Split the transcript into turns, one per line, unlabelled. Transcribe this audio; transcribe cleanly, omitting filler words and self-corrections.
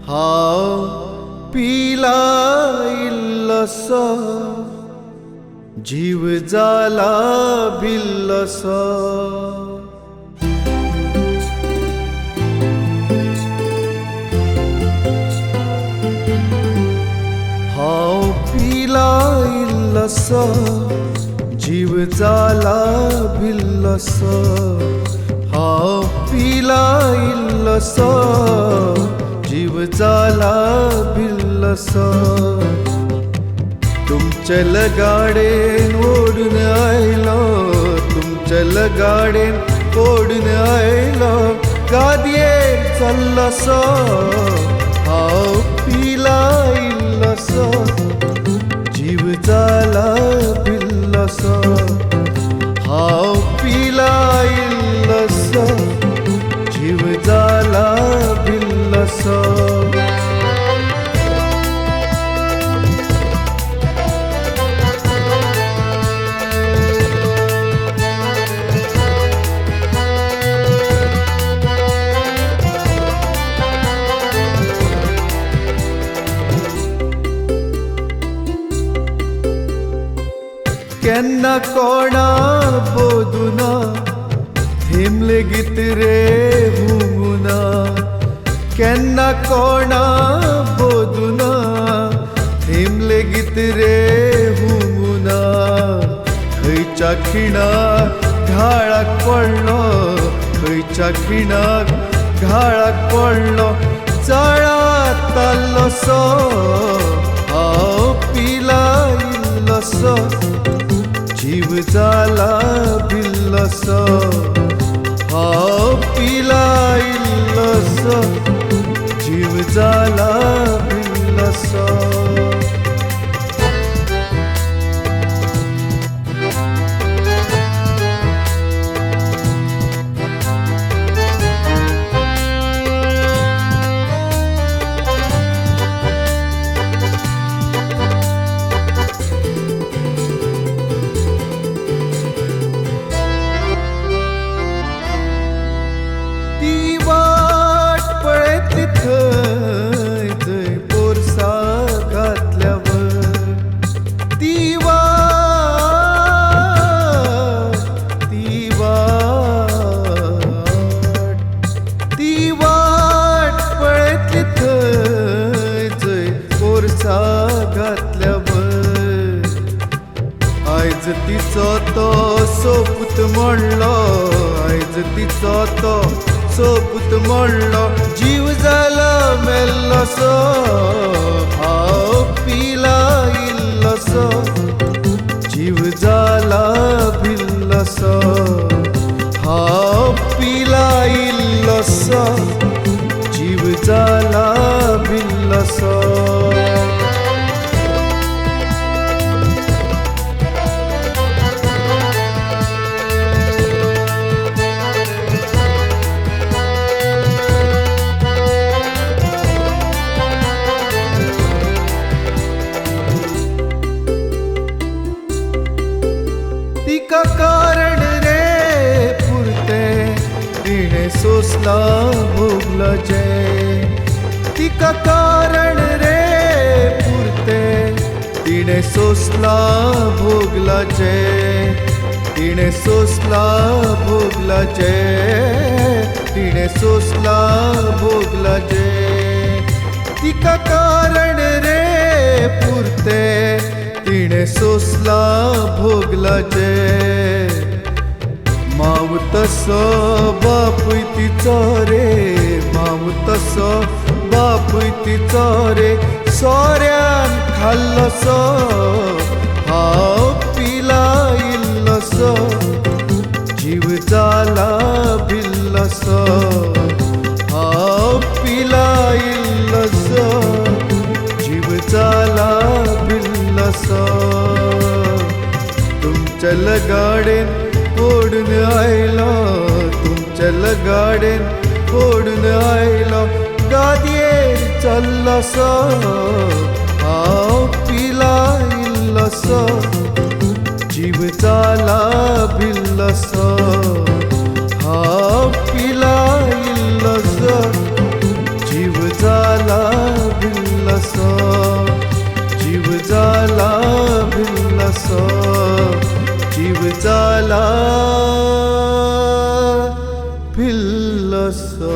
हांव पिला इल्लोसो जीव जाला भिल्लोसो हांव पिला इल्लोसो जीव जाला भिल्लोसो हांव पिला इल्लोसो जीव जाला भिल्लोसो तुमचे लगाडेन ओडून आयलो तुमचे लगाडेन ओडून आयलो गादयेर चल्लोसो हांव पिला इल्लोसो जीव जाला भिल्लोसो हांव पिला इल्लोसो जीव जाला भिल्लोसो केन्ना कोणा बोदुना थेंब लेगीत रे हुंगुना केन्ना कोणा बोदुना थेंब लेगीत रे हुंगुना खंयच्या खिणाक घाळाक पडलो खंयच्या खिणाक घाळाक पडलो चळात ताल्लोसो हांव पिला इल्लोसो जीव जाला भिल्लोसो हांव पिला इल्लोसो जीव जाला भिल्लोसो थंय थंय पोरसा घातल्यावर ती वाट पळयतली थंय थंय पोरसा घातल्यावर आयज तिचो तो सोपूत म्हणलो आयज तिचो तो सोपूत म्हणलो जीव जाला मेल्लोसो हांव पिला इल्लोसो जीव जाला भिल्लोसो हांव पिला इल्लोसो जीव जाला भिल्लोसो तिका कारण रे पुरते तिणे सोसला भोगला जे तिका कारण रे पुरते तिणे सोसला भोगला जे तिणे सोसला भोगला जे तिणे सोसला भोगला जे तिका कारण रे पुरते तिणे सोसला भोगला जे माव तसो बापूय तिचो रे माव तसो बापूय तिचो रे सोऱ्यान खाल्लोसो हांव पिला इल्लोसो जीव जाला भिल्लोसो हांव पिला इल्लोसो जीव जाला भिल्लोसो तुमच्या लगाडेन ओडून आयलो तुमच्या लगाडेन ओडून आयलो गादयेर चल्लोसो हांव पिला इल्लोसो जीव जाला भिल्लोसो हांव पिला इल्लोसो जीव जाला भिल्लसा